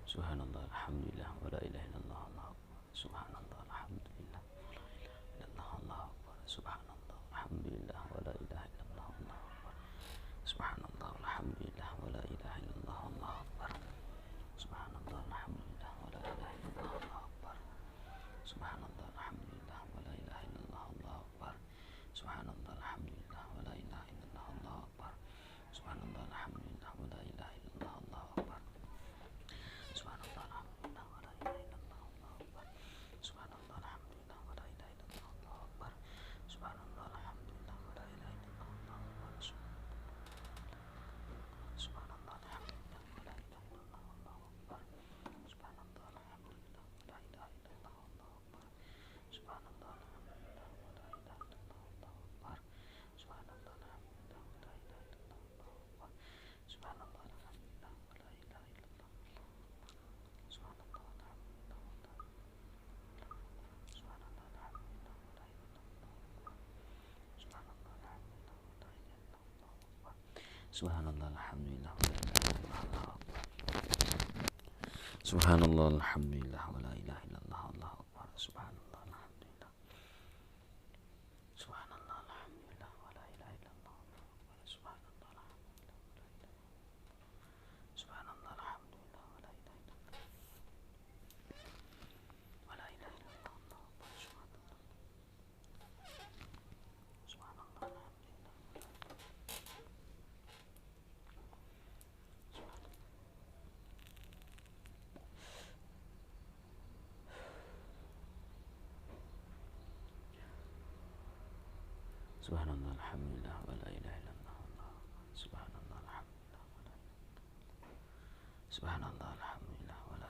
Subhanallah, alhamdulillah, wa la ilaha illallah, Allahu akbar. Subhanallah, alhamdulillah, illallah, Allahu akbar. Subhanallah, alhamdulillah, wa la ilaha illallah, Allahu akbar. Subhanallah, alhamdulillah, wa la ilaha illallah, Allahu akbar. Subhanallah, alhamdulillah, wa la ilaha illallah, Allahu akbar. Subhanallah, alhamdulillah, wa la ilaha illallah, Allahu akbar. Subhanallah, alhamdulillah, wa la ilaha illallah, Allahu akbar. Subhanallah, alhamdulillah, wa la ilaha illallah, Allahu akbar. Subhanallah, alhamdulillah, wa la ilaha illallah, Allahu akbar. Subhanallah, alhamdulillah, wa la ilaha illallah, Allahu akbar. Subhanallah, alhamdulillah, wa la ilaha illallah, Allahu akbar. Subhanallah, alhamdulillah, wa la ilaha illallah, Allahu akbar. Subhanallah, alhamdulillah, wa la ilaha illallah, Allahu akbar. Subhanallah, alhamdulillah, wa la ilaha illallah, Allahu akbar. Subhanallah, alhamdulillah, wa la ilaha illallah, Allahu akbar. Subhanallah, alhamdulillah, wa la ilaha illallah. Subhanallah, alhamdulillah, wa la Subhanallah, alhamdulillah, wa la ilaha illallah. Subhanallah, alhamdulillah, wa la ilaha illallah. Subhanallah, alhamdulillah, wa la ilaha illallah. Subhanallah, alhamdulillah, wa la ilaha illallah, Allahu akbar. Subhanallah, alhamdulillah. Subhanallah, alhamdulillah, wa la ilaha illallah, Allahu akbar. Subhanallah, alhamdulillah, wa la ilaha Subhanallah, alhamdulillah, wa la ilaha illallah. Wa la ilaha illallah, Allahu akbar. Subhanallah. Subhanallah, alhamdulillah, wa la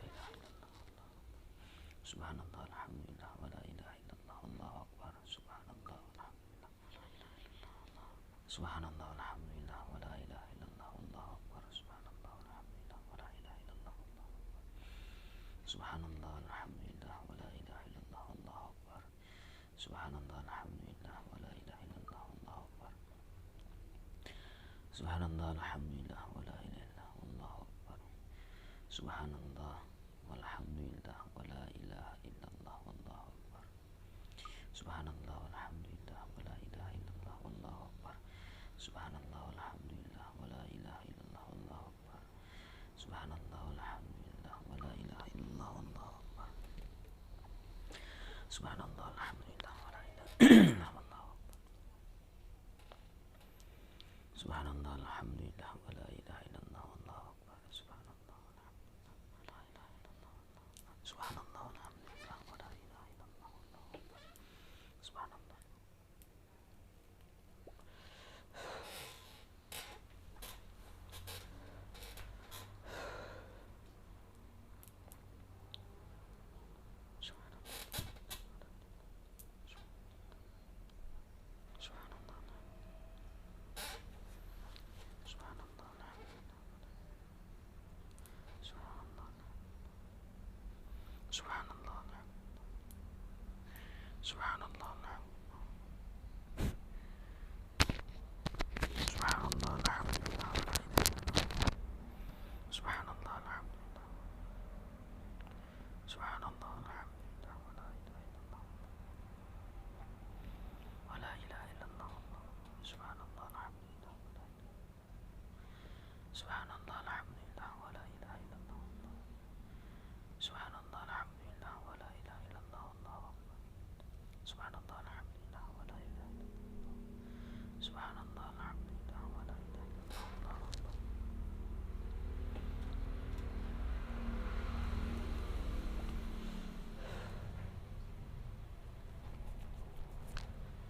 Subhanallah, alhamdulillah, wa la ilaha illallah, Allahu akbar. Subhanallah, alhamdulillah, wa la Subhanallah, alhamdulillah, wa la ilaha illallah, Allahu akbar. Subhanallah, alhamdulillah, wa la ilaha illallah, Allahu akbar. Subhanallah, alhamdulillah, wa la ilaha illallah. Subhanallah, alhamdulillah, wa la ilaha illallah, Allahu akbar. Subhanallah, alhamdulillah, wa la ilaha illallah, Allahu akbar. Subhanallah, alhamdulillah, wa la ilaha illallah, Allahu akbar. Subhanallah, alhamdulillah, wa la ilaha illallah, Allahu akbar. Subhanallah, alhamdulillah, wa la ilaha illallah, Allahu akbar. Subhanallah, walhamdulillah, wa la ilaha illallah, Allahu akbar. Subhanallah, walhamdulillah, wa la ilaha illallah, Allahu akbar. Subhanallah, walhamdulillah, wa la ilaha illallah, Allahu akbar. Subhanallah, walhamdulillah, wa la ilaha illallah, Allahu akbar. Subhanallah, alhamdulillah, wa la ilaha illallah, Allahu akbar. Subhanallah, alhamdulillah, wa la ilaha illallah, Allahu akbar. Subhanallah, alhamdulillah, wa la ilaha illallah, Subhanallah, alhamdulillah, wa la ilaha illallah, Allahu akbar. Subhanallah. Subhanallah, Subhanallah, Subhanallah, alhamdulillah, wa la ilaha illallah. Subhanallah, alhamdulillah. Subhanallah, alhamdulillah, wa la ilaha illallah. Wa la ilaha illallah. Subhanallah, alhamdulillah, wa la ilaha Subhanallah, alhamdulillah, wa la ilaha illallah. Subhanallah, alhamdulillah, wa la ilaha illallah, Allahu akbar. Subhanallah, alhamdulillah, wa la ilaha illallah. Subhanallah, alhamdulillah, wa la ilaha illallah, Allahu akbar.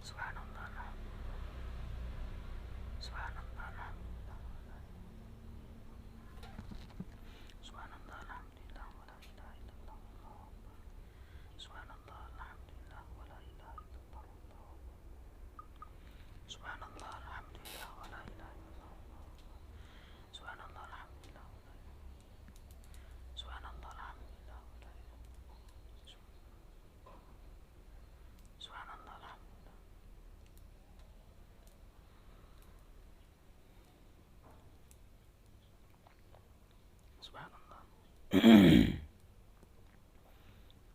Subhanallah, alhamdulillah. Subhanallah, alhamdulillah, wa la Subhanallah, alhamdulillah, wa la ilaha illallah, Allahu akbar. Subhanallah, alhamdulillah, wa la ilaha illallah, Allahu akbar. Subhanallah, alhamdulillah,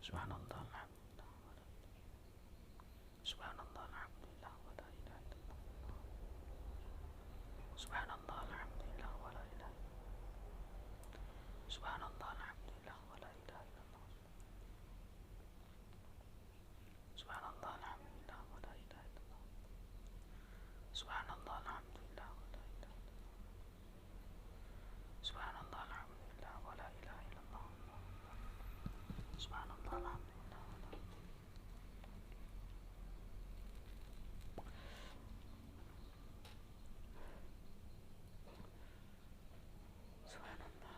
Subhanallah, alhamdulillah, subhanallah, alhamdulillah, wa la ilaha illallah. Subhanallah, alhamdulillah, wa la ilaha illallah. Subhanallah, alhamdulillah, wa la ilaha illallah. Subhanallah, alhamdulillah, wa la ilaha illallah. Subhanallah, alhamdulillah, wa la ilaha illallah. Subhanallah, alhamdulillah, wa la ilaha illallah. Subhanallah, alhamdulillah, wa la Subhanallah,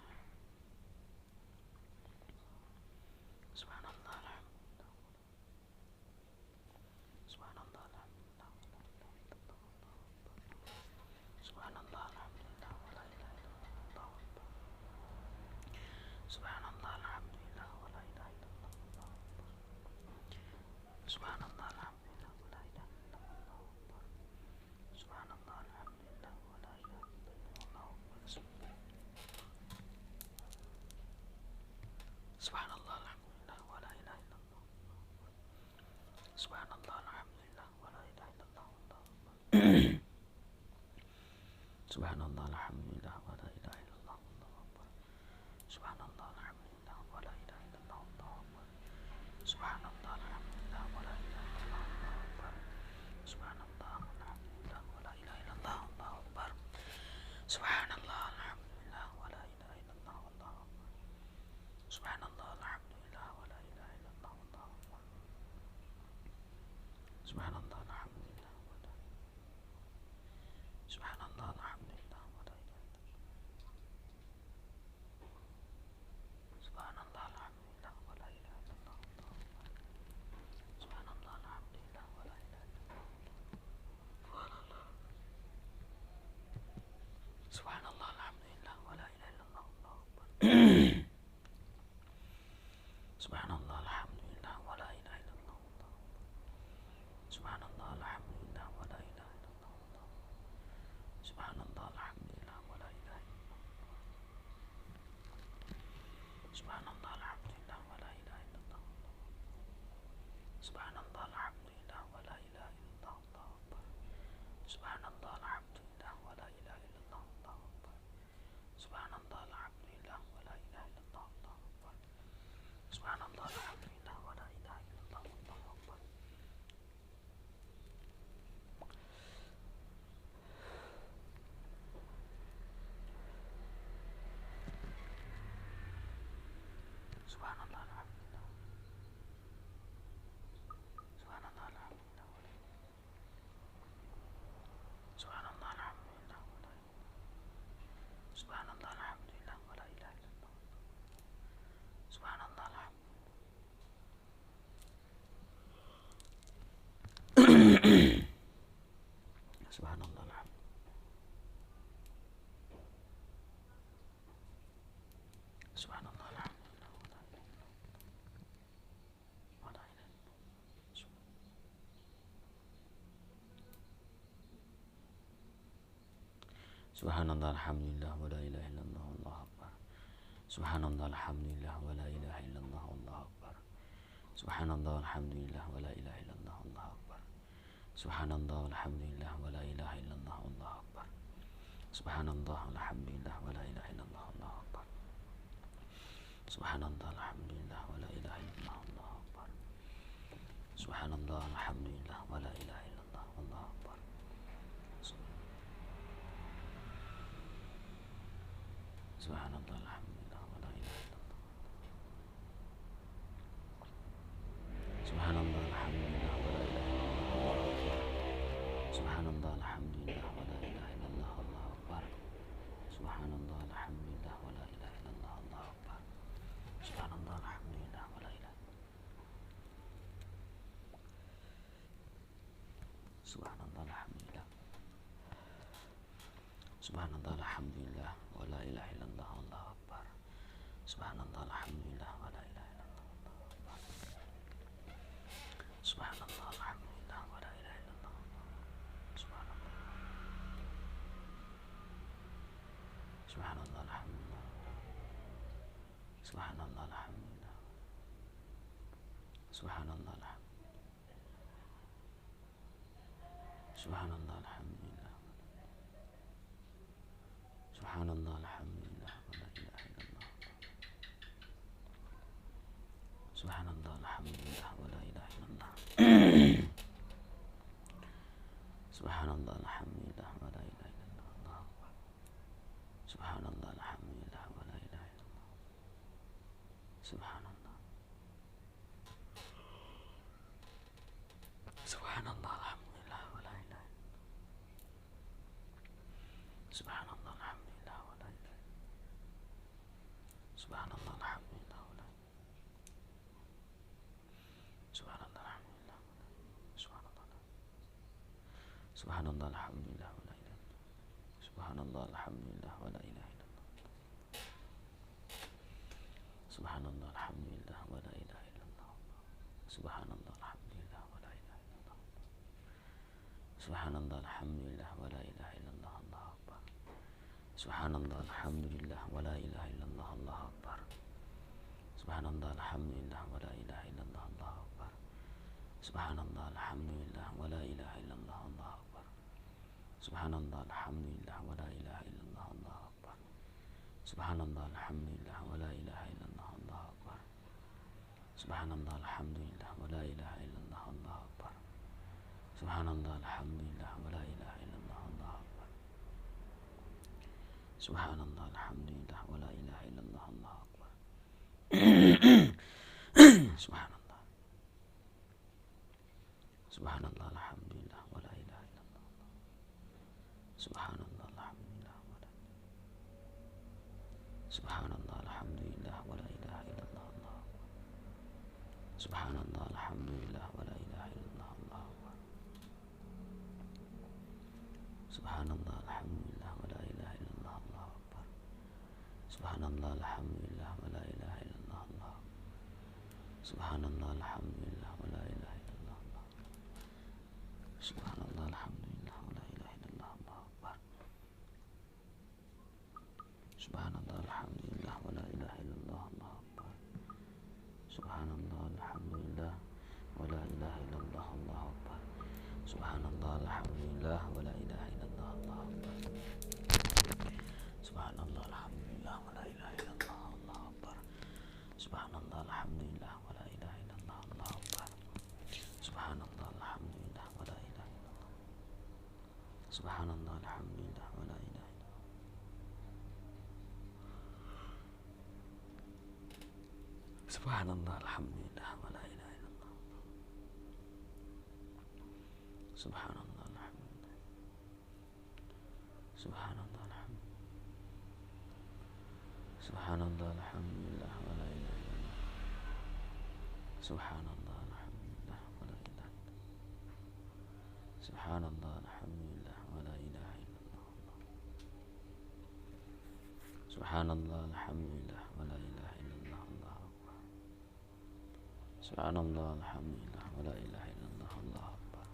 subhanallah, alhamdulillah, subhanallah, alhamdulillah, wa la ilaha illallah. Subhanallah, alhamdulillah, wa la ilaha illallah. Subhanallah, alhamdulillah, wa la ilaha illallah. Subhanallah, alhamdulillah, wa la ilaha illallah. Subhanallah, alhamdulillah, wa la ilaha illallah. Subhanallah, alhamdulillah, wa la ilaha illallah. Subhanallah, alhamdulillah, wa la ilaha illallah. Subhanallah, alhamdulillah, wa la ilaha illallah. Subhanallah, alhamdulillah, wa la ilaha illallah. Subhanallah, alhamdulillah, wa la ilaha illallah. Subhanallah, alhamdulillah, wa la ilaha illallah. Allahu akbar. Subhanallah, alhamdulillah, wa la ilaha illallah. Allahu akbar. Subhanallah, alhamdulillah, wa la ilaha illallah. Allahu akbar. Subhanallah, alhamdulillah, wa la Subhanallah, alhamdulillah, wa la ilaha Subhanallah, alhamdulillah, wa la ilaha illallah. Subhanallah, alhamdulillah, wa la ilaha illallah. Subhanallah, alhamdulillah, wa la ilaha illallah. Allahu akbar. Subhanallah, alhamdulillah, wa la ilaha illallah. Subhanallah, alhamdulillah, wa la ilaha illallah. Subhanallah, alhamdulillah, wa la ilaha illallah. Subhanallah, alhamdulillah, wa la ilaha illallah. Subhanallah, alhamdulillah, wa la ilaha illallah. Allahu akbar. Subhanallah, alhamdulillah, wa la ilaha illallah. Allahu akbar. Subhanallah, alhamdulillah, wa la ilaha illallah. Allahu akbar. Subhanallah, alhamdulillah, wa la ilaha illallah. Allahu akbar. Subhanallah, alhamdulillah. Subhanallah, alhamdulillah, wa la Subhanallah, alhamdulillah, wa la Subhanallah, alhamdulillah, wa la ilaha illallah. Subhanallah, alhamdulillah. Subhanallah, alhamdulillah. Subhanallah, alhamdulillah, wa la ilaha illallah. Wa la ilaha illallah. Subhanallah, alhamdulillah, wa la ilaha illallah. Allahu akbar. Subhanallah, alhamdulillah, wa la ilaha illallah. Allahu akbar. Subhanallah, alhamdulillah, wa la ilaha illallah. Allahu akbar. Subhanallah, alhamdulillah, wa la ilaha illallah. Allahu akbar. Subhanallah, alhamdulillah, wa la ilaha illallah. Allahu akbar. Subhanallah, alhamdulillah, wa la ilaha illallah. Allahu akbar. Subhanallah, alhamdulillah, wa la ilaha illallah. Allahu akbar. Subhanallah, alhamdulillah, wa la ilaha illallah. Subhanallah, alhamdulillah, wa la ilaha illallah. Subhanallah, alhamdulillah, wa la ilaha illallah. Allahu akbar. Subhanallah, alhamdulillah, wa la ilaha illallah. Allahu akbar. Subhanallah, alhamdulillah, wa la ilaha Subhanallah, alhamdulillah. Subhanallah, alhamdulillah, wa la ilaha illallah. Allahu akbar. Subhanallah, alhamdulillah, wa la ilaha illallah. Allahu akbar. Subhanallah, alhamdulillah, wa la ilaha illallah. Subhanallah. Subhanallah, alhamdulillah. Subhanallah, alhamdulillah. Subhanallah, alhamdulillah. Subhanallah, alhamdulillah. Subhanallah, alhamdulillah. Wa la ilaha illallah. Subhanallah, alhamdulillah. Wa la ilaha illallah. Subhanallah, alhamdulillah. Wa la ilaha illallah. Subhanallah, alhamdulillah. Wa la ilaha illallah. Subhanallah. Subhanallah, alhamdulillah. Wa la ilaha illallah. Subhanallah, alhamdulillah. Wa la ilaha illallah. Subhanallah, alhamdulillah. Wa la Subhanallah, alhamdulillah. Subhanallah, alhamdulillah. Wa la ilaha illallah. Subhanallah, alhamdulillah. Wa la ilaha illallah. Subhanallah, alhamdulillah. Wa la ilaha illallah. Subhanallah, alhamdulillah. Wa la ilaha illallah. Subhanallah, alhamdulillah. Wa la ilaha illallah. Allahu akbar. Subhanallah, alhamdulillah. Wa la ilaha illallah. Allahu akbar. Subhanallah, alhamdulillah. Wa la ilaha illallah. Allahu akbar. Subhanallah, alhamdulillah. Wa la ilaha illallah. Allahu akbar. Subhanallah, alhamdulillah. Wa la ilaha illallah. Allahu akbar. Subhanallah, alhamdulillah. Wa la ilaha illallah. Allahu akbar. Subhanallah, alhamdulillah. Wa la ilaha illallah. Allahu akbar. Subhanallah, alhamdulillah. Wa la ilaha illallah. Allahu akbar. Subhanallah, alhamdulillah. Wa la ilaha illallah. Allahu akbar. Subhanallah. Subhanallah, alhamdulillah. Wa la ilaha illallah. Subhanallah, alhamdulillah. Wa la Subhanallah, alhamdulillah. Wa la ilaha illallah. Allahu akbar. Subhanallah, alhamdulillah. Wa la ilaha illallah. Allahu akbar. Subhanallah, alhamdulillah. Wa la ilaha illallah. Allahu akbar. Subhanallah, alhamdulillah. Wa la ilaha illallah. Allahu akbar. Subhanallah, alhamdulillah. Wa la ilaha illallah. Subhanallah, alhamdulillah. Wa la ilaha illallah. Allahu akbar. Subhanallah, alhamdulillah. Wa la ilaha illallah. Allahu akbar. Subhanallah, alhamdulillah. Wa la ilaha illallah. Allahu akbar. Subhanallah, alhamdulillah. Wa la ilaha illallah. Allahu akbar. Subhanallah, alhamdulillah. Wa la ilaha illallah. Allahu akbar. Subhanallah, alhamdulillah. Wa la ilaha illallah. Allahu akbar. Subhanallah, alhamdulillah. Wa la ilaha illallah. Subhanallah, alhamdulillah. Wa la ilaha illallah. Subhanallah, alhamdulillah. Wa la ilaha illallah. Subhanallah, alhamdulillah. Subhanallah, alhamdulillah. Subhanallah, alhamdulillah. Wa la ilaha illallah. Subhanallah, alhamdulillah. Wa la ilaha illallah. Subhanallah, alhamdulillah. Wa la ilaha illallah. Subhanallah, alhamdulillah. Wa la ilaha illallah. Allahu akbar. Subhanallah, alhamdulillah. Wa la ilaha illallah. Allahu akbar.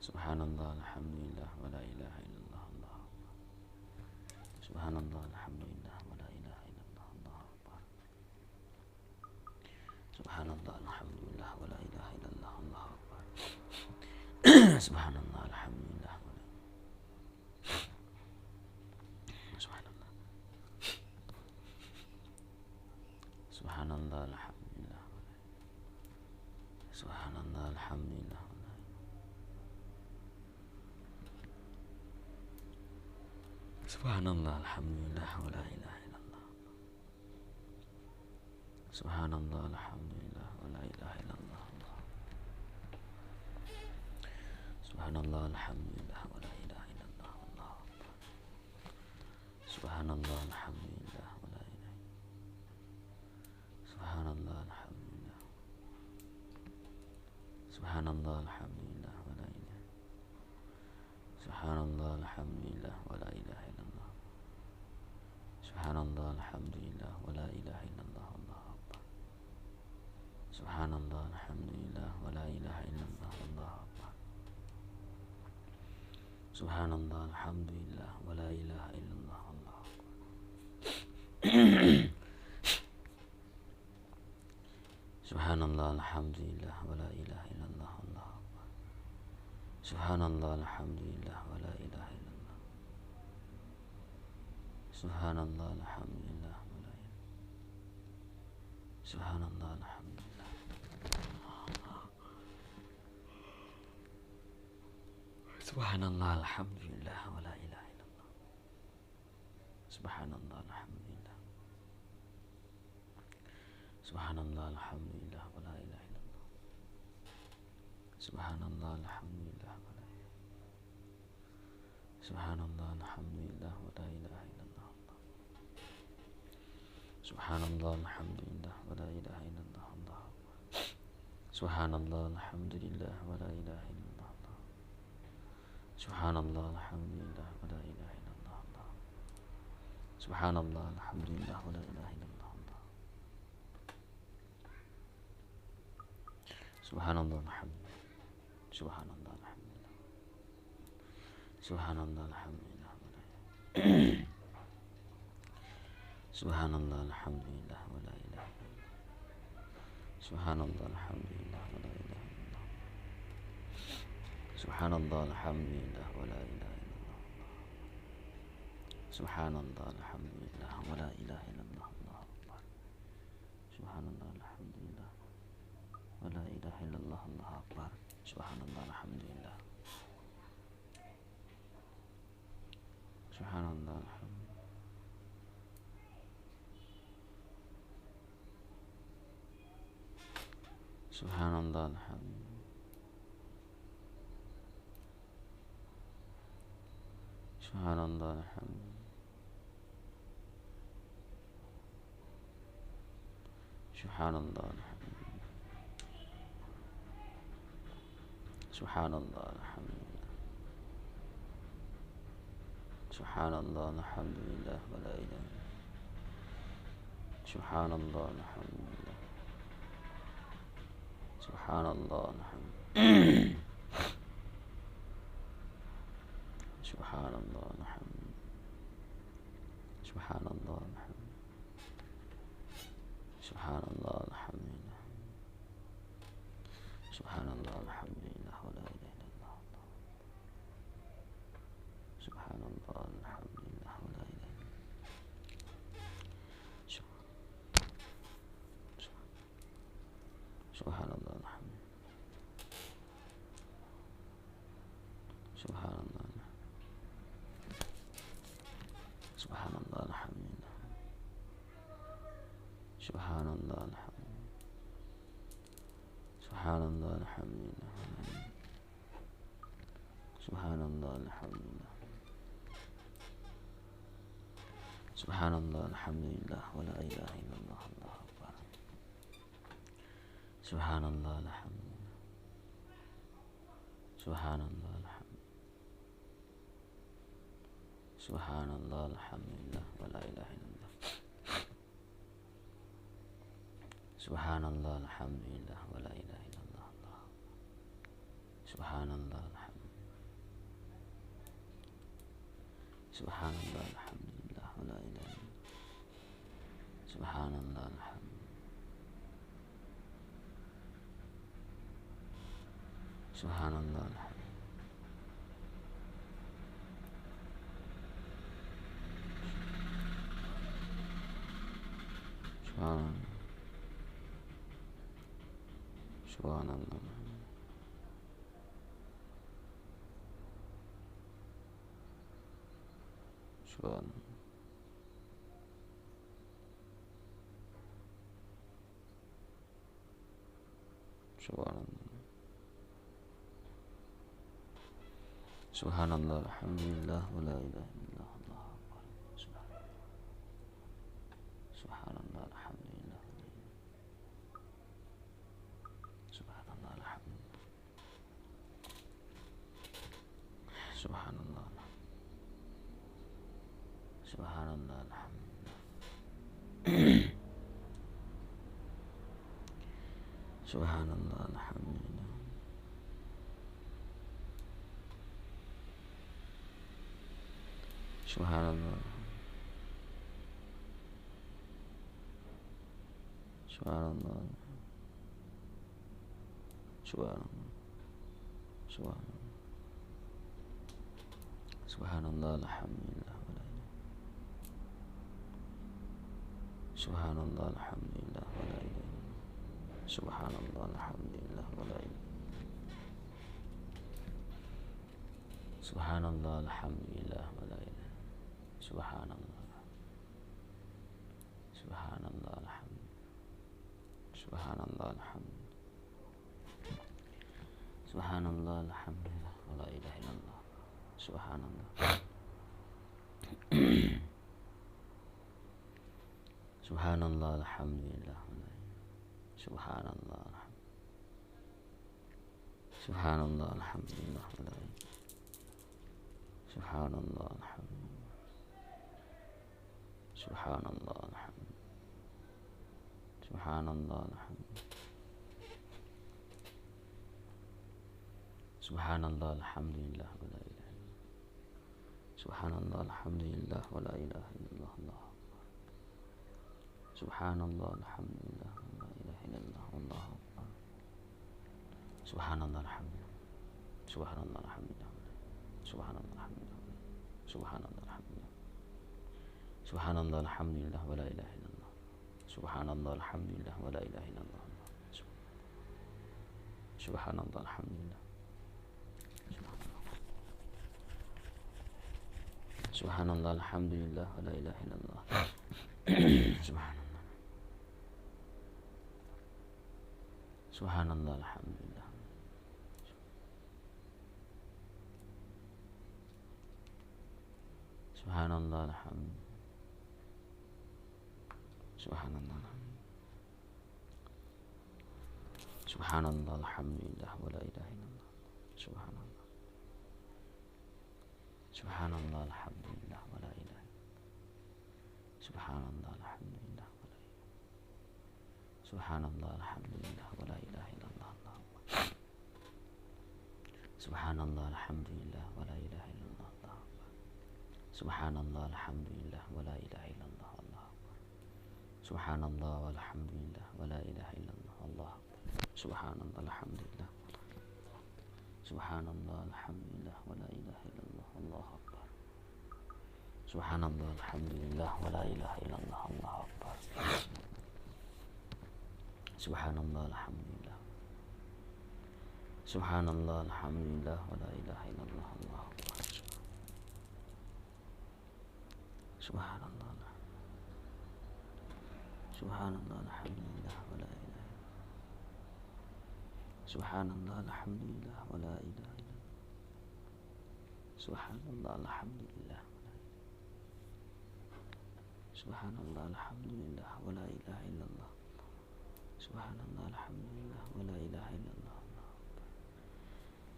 Subhanallah, alhamdulillah. Wa la ilaha illallah. Allahu akbar. Subhanallah, alhamdulillah. Wa la ilaha illallah. Allahu akbar. Subhanallah, alhamdulillah. Wa la ilaha illallah. Allahu akbar. Subhanallah, alhamdulillah. Subhanallah. Subhanallah, alhamdulillah. Subhanallah, alhamdulillah. Subhanallah, alhamdulillah. Wa la ilaha illallah. Subhanallah, alhamdulillah. Wa la ilaha illallah. Subhanallah, alhamdulillah. Wa la ilaha illallah. Subhanallah, alhamdulillah. Wa la ilaha Subhanallah, alhamdulillah. Subhanallah, alhamdulillah. Wa la ilaha Subhanallah, alhamdulillah. Wa la ilaha illallah. Subhanallah, alhamdulillah. Wa la ilaha illallah. Allahu akbar. Subhanallah, alhamdulillah. Wa la ilaha illallah. Allahu akbar. Subhanallah, alhamdulillah. Wa la ilaha illallah. Allahu akbar. Subhanallah, alhamdulillah, wa la ilaha illallah, Allahu akbar. Subhanallah, alhamdulillah, wa la ilaha illallah. Subhanallah, alhamdulillah, wa la ilaha. Subhanallah, alhamdulillah. Subhanallah, alhamdulillah, wa la ilaha illallah. Subhanallah, alhamdulillah. Subhanallah, alhamdulillah, wa la ilaha illallah. Subhanallah, alhamdulillah, wa la ilaha. Subhanallah, alhamdulillah, wa la ilaha illallah. Subhanallah, alhamdulillah, wa la ilaha illallah, Allah. Subhanallah, alhamdulillah, wa la ilaha illallah, Allah. Subhanallah, alhamdulillah, wa la ilaha illallah, Allah. Subhanallah, alhamdulillah, wa la ilaha illallah, Allah. Subhanallah, alhamdulillah. Subhanallah, alhamdulillah. Subhanallah, alhamdulillah, wa la ilaha. Subhanallah, alhamdulillah, wa la ilaha illallah. Subhanallah, alhamdulillah, wa la ilaha illallah. Subhanallah, alhamdulillah, wa la ilaha illallah. Subhanallah, alhamdulillah, wa la ilaha illallah, Allahu akbar. Subhanallah, alhamdulillah, wa la ilaha illallah, Allahu akbar. Subhanallah, alhamdulillah. Subhanallah, alhamdulillah. Subhanallah, alhamdulillah. Subhanallah, alhamdulillah. Subhanallah, alhamdulillah. Subhanallah, alhamdulillah. Subhanallah, alhamdulillah, wa la ilaha illallah. Subhanallah, alhamdulillah. Subhanallah, alhamdulillah. Subhanallah, alhamdulillah. Subhanallah, alhamdulillah. Subhanallah, alhamdulillah. Subhanallah, alhamdulillah, wa la ilaha illallah. Subhanallah, alhamdulillah, wa la ilaha illallah. Subhanallah, alhamdulillah. Subhanallah. Subhanallah, alhamdulillah. Subhanallah, alhamdulillah. Subhanallah, alhamdulillah. Subhanallah, alhamdulillah. Subhanallah, alhamdulillah, wa la ilaha illallah, Allahu akbar. Subhanallah, alhamdulillah. Subhanallah, alhamdulillah. Subhanallah, alhamdulillah, wa la ilaha illallah. Subhanallah, alhamdulillah, wa la ilaha illallah, Allah. Subhanallah, alhamdulillah. Subhanallah, alhamdulillah, wa la ilaha illallah. Subhanallah, alhamdulillah. Subhanallah, alhamdulillah. Subhanallah. Subhanallah. Subhanallah. Subhanallah. Subhanallah, alhamdulillah, wa la ilaha illallah, Allahu akbar. Subhanallah, alhamdulillah. Subhanallah, alhamdulillah. Subhanallah. Subhanallah, alhamdulillah. Subhanallah, alhamdulillah. Subhanallah. Subhanallah. Subhanallah. Subhanallah. Subhanallah, alhamdulillah, wa la ilaha. Subhanallah, alhamdulillah, wa la ilaha. Subhanallah, alhamdulillah, wa la ilaha. Subhanallah, alhamdulillah, wa la ilaha. Subhanallah. Subhanallah, alhamdulillah. Subhanallah, alhamdulillah. Subhanallah, alhamdulillah, wa la ilaha illallah. Subhanallah. Subhanallah, alhamdulillah, wa la ilaha. Subhanallah, Subhanallah, alhamdulillah, wa la ilaha. Subhanallah, alhamdulillah. Subhanallah, alhamdulillah. Subhanallah, alhamdulillah. Subhanallah, alhamdulillah, wa la ilaha. Subhanallah, alhamdulillah, wa la ilaha illallah. Allah. Subhanallah, alhamdulillah, wa la ilaha illallah. Allah. Subhanallah, alhamdulillah. Subhanallah, alhamdulillah. Subhanallah, alhamdulillah. Subhanallah, alhamdulillah. Subhanallah, alhamdulillah, wa la ilaha illallah. Subhanallah, alhamdulillah, wa la ilaha illallah. Subhanallah, alhamdulillah. Subhanallah, alhamdulillah, wa la ilaha illallah. Subhanallah. Subhanallah, alhamdulillah. Subhanallah, alhamdulillah. Subhanallah. Subhanallah, alhamdulillah, wa la ilaha illallah. Subhanallah. Subhanallah, alhamdulillah, wa la ilaha. Subhanallah, alhamdulillah, wa la ilaha. Subhanallah, alhamdulillah, wa la ilaha illallah. Subhanallah, alhamdulillah, wa la ilaha illallah. Subhanallah, alhamdulillah, wa la ilaha illallah. Subhanallah, walhamdulillah, wa la ilaha illallah. Allah. Subhanallah, alhamdulillah. Subhanallah, alhamdulillah, wa la ilaha illallah. Allah akbar. Subhanallah, alhamdulillah, wa la ilaha illallah. Allah akbar. Subhanallah, alhamdulillah. Subhanallah, alhamdulillah, wa la ilaha illallah. Allah akbar. Subhanallah. Subhanallah, alhamdulillah, wa la ilaha. Subhanallah, alhamdulillah, wa la ilaha illallah. Subhanallah, alhamdulillah. Subhanallah, alhamdulillah, wa la ilaha illallah. Subhanallah, alhamdulillah, wa la ilaha illallah.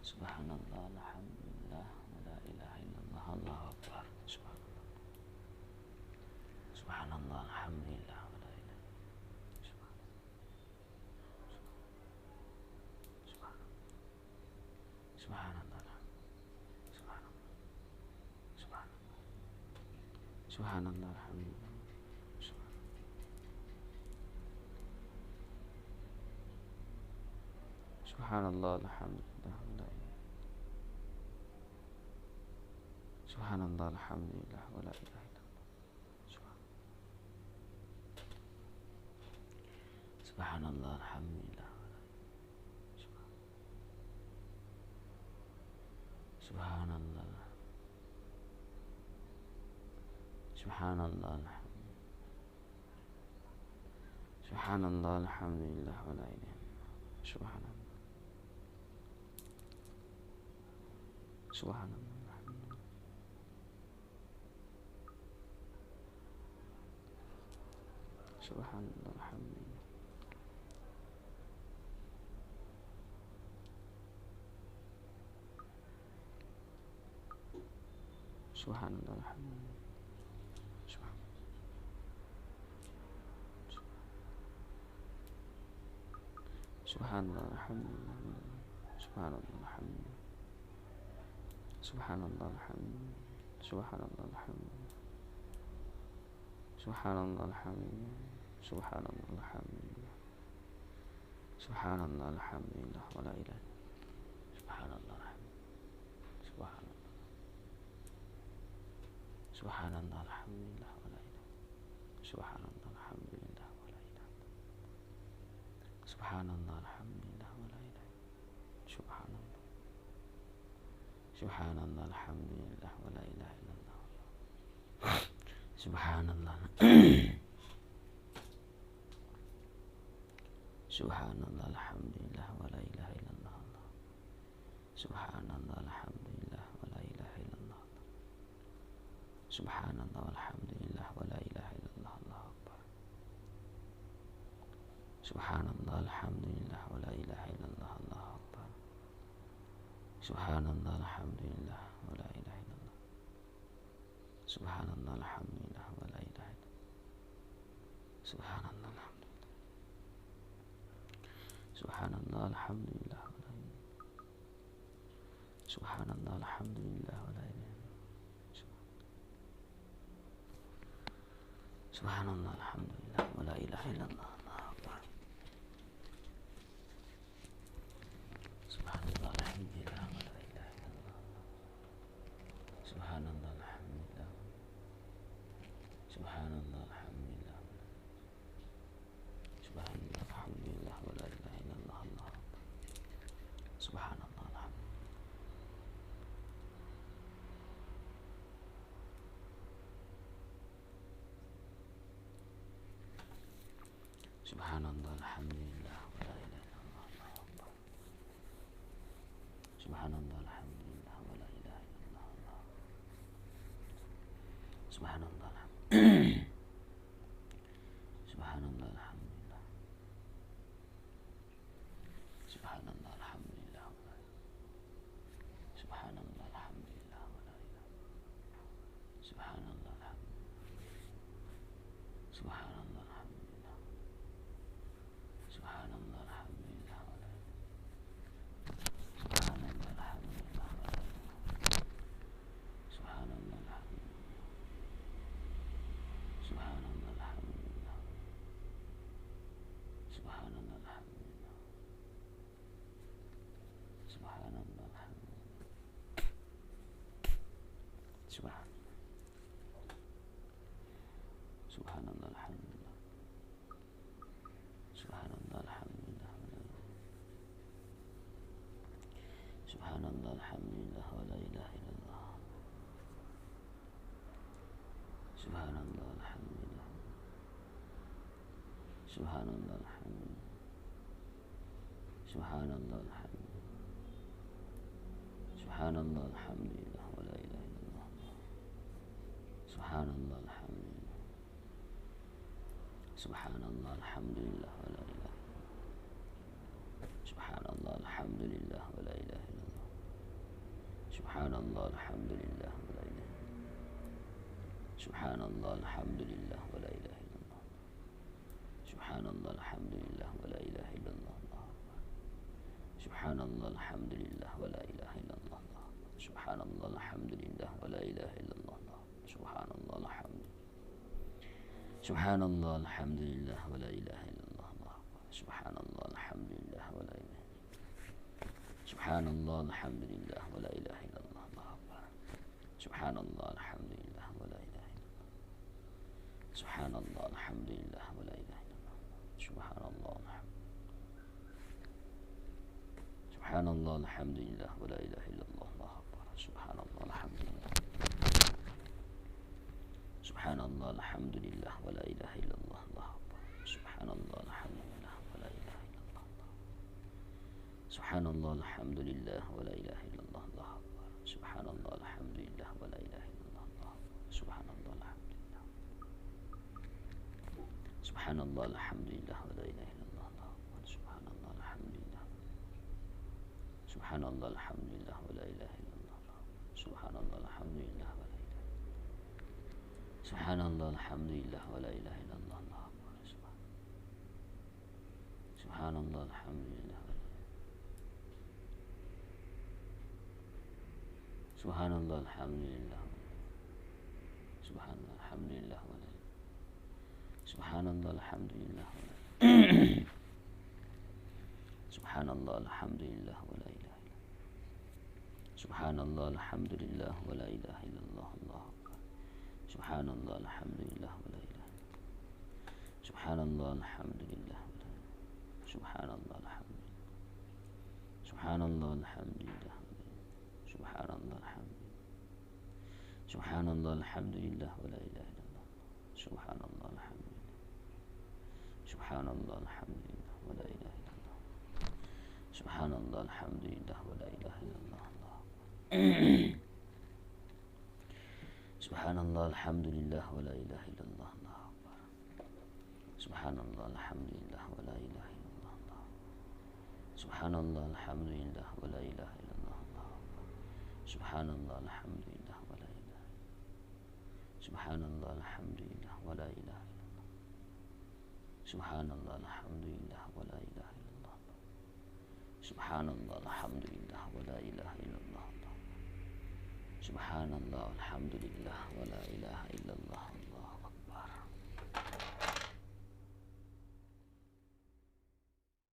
Subhanallah, alhamdulillah, wa la ilaha illallah. Allah akbar. Subhanallah, alhamdulillah, wa la ilaha. Subhanallah. Subhanallah, alhamdulillah. Subhanallah, alhamdulillah, wa la ilaha. Subhanallah, alhamdulillah, wa la ilaha illallah. Subhanallah, alhamdulillah, wa la ilaha. Subhanallah. Subhanallah, Subhanallah, alhamdulillah, wa la ilaha. Subhanallah. Subhanallah. Subhanallah, alhamdulillah. Subhanallah, alhamdulillah. Subhanallah, alhamdulillah. Subhanallah, alhamdulillah. Subhanallah, alhamdulillah. Subhanallah, alhamdulillah. Subhanallah, alhamdulillah. Subhanallah, alhamdulillah. Subhanallah, alhamdulillah, wa la ilaha. Subhanallah, subhanallah, subhanallah, alhamdulillah, wa la ilaha. Subhanallah, alhamdulillah, wa la ilaha. Subhanallah, alhamdulillah, wa la ilaha. Subhanallah, subhanallah, alhamdulillah, wa la ilaha illallah. Subhanallah. Subhanallah, alhamdulillah, wa la ilaha illallah. Subhanallah, alhamdulillah, wa la ilaha illallah. Subhanallah, alhamdulillah, wa la ilaha illallah. Allahu akbar. Subhanallah, alhamdulillah, wa la ilaha illallah. Allahu akbar. Subhanallah, alhamdulillah, wa la ilaha illallah. Subhanallah, alhamdulillah, wa la ilaha illallah. Subhanallah, alhamdulillah. Subhanallah, alhamdulillah, wa la ilaha. Subhanallah, alhamdulillah, wa la ilaha. Subhanallah, alhamdulillah, wa la ilaha illallah. Allahu akbar. Subhanallah, alhamdulillah, wa la ilaha illallah. Subhanallah, alhamdulillah. Subhanallah, alhamdulillah. Subhanallah, alhamdulillah, wa la ilaha illallah. Allahu akbar. Subhanallah, alhamdulillah. Subhanallah, alhamdulillah, wa la ilaha illallah. Allahu akbar. Subhanallah, alhamdulillah, wa la ilaha illallah. Allahu akbar. Subhanallah, alhamdulillah. Subhanallah, alhamdulillah. Subhanallah, alhamdulillah, wa la ilaha. Subhanallah, alhamdulillah, wa la ilaha. Subhanallah, alhamdulillah. Subhanallah, alhamdulillah. Subhanallah, alhamdulillah, wa la ilaha. Subhanallah, alhamdulillah, wa la ilaha. Subhanallah, alhamdulillah. Subhanallah, alhamdulillah. Subhanallah, alhamdulillah. Subhanallah, alhamdulillah. Subhanallah, alhamdulillah. Subhanallah, alhamdulillah, wa la ilaha. Subhanallah, alhamdulillah, wa la ilaha illallah. Subhanallah, alhamdulillah. Subhanallah, alhamdulillah. Subhanallah, alhamdulillah. Subhanallah, alhamdulillah, wa la ilaha illallah. Subhanallah, alhamdulillah. Subhanallah, alhamdulillah, wa la ilaha. Subhanallah, alhamdulillah, wa la ilaha illallah. Subhanallah, alhamdulillah, wa la ilaha. Subhanallah, alhamdulillah, wa la ilaha illallah. Subhanallah, alhamdulillah, wa la ilaha illallah. Subhanallah, alhamdulillah, wa la ilaha illallah. Subhanallah, alhamdulillah, wa la ilaha illallah. Subhanallah, alhamdulillah. Subhanallah, alhamdulillah, wa la ilaha illallah. Subhanallah, alhamdulillah, wa la ilaha. Subhanallah, alhamdulillah, wa la ilaha illallah. Subhanallah, alhamdulillah, wa la ilaha illallah. Subhanallah, alhamdulillah, wa la ilaha illallah. Subhanallah, Subhanallah, alhamdulillah, wa la ilaha illallah. Subhanallah, alhamdulillah. Subhanallah, alhamdulillah, wa la ilaha illallah. Subhanallah, alhamdulillah, wa la ilaha illallah. Subhanallah, alhamdulillah, wa la ilaha illallah. Subhanallah, alhamdulillah, wa la ilaha illallah. Subhanallah, alhamdulillah. Subhanallah, alhamdulillah, wa la ilaha illallah. Subhanallah, alhamdulillah. Subhanallah, alhamdulillah, wa la ilaha illallah. Subhanallah, alhamdulillah, wa la ilaha. Subhanallah, alhamdulillah, wa la ilaha illallah. Subhanallah, alhamdulillah. Subhanallah, alhamdulillah. Subhanallah, alhamdulillah, wa la. Subhanallah, alhamdulillah, wa la. Subhanallah, alhamdulillah, wa la ilaha illallah. Subhanallah, alhamdulillah, wa la ilaha illallah, Allahu akbar. Subhanallah, alhamdulillah, wa la ilaha illallah. Subhanallah, alhamdulillah, wa la Subhanallah, alhamdulillah. Subhanallah, alhamdulillah. Subhanallah, alhamdulillah. Subhanallah, alhamdulillah, wa la ilaha illallah. Subhanallah, alhamdulillah. Subhanallah, alhamdulillah, wa la ilaha illallah. Subhanallah, alhamdulillah, wa la ilaha illallah. Subhanallah, alhamdulillah, wa la ilaha illallah. Subhanallah, alhamdulillah, wa la ilaha illallah. Subhanallah, alhamdulillah, wa la ilaha illallah. Subhanallah, alhamdulillah, wa la ilaha. Subhanallah, alhamdulillah, wa la ilaha illallah. Subhanallah, alhamdulillah, wa la ilaha illallah. Subhanallah, alhamdulillah, wa la ilaha illallah. Subhanallah, alhamdulillah, wa la ilaha illallah.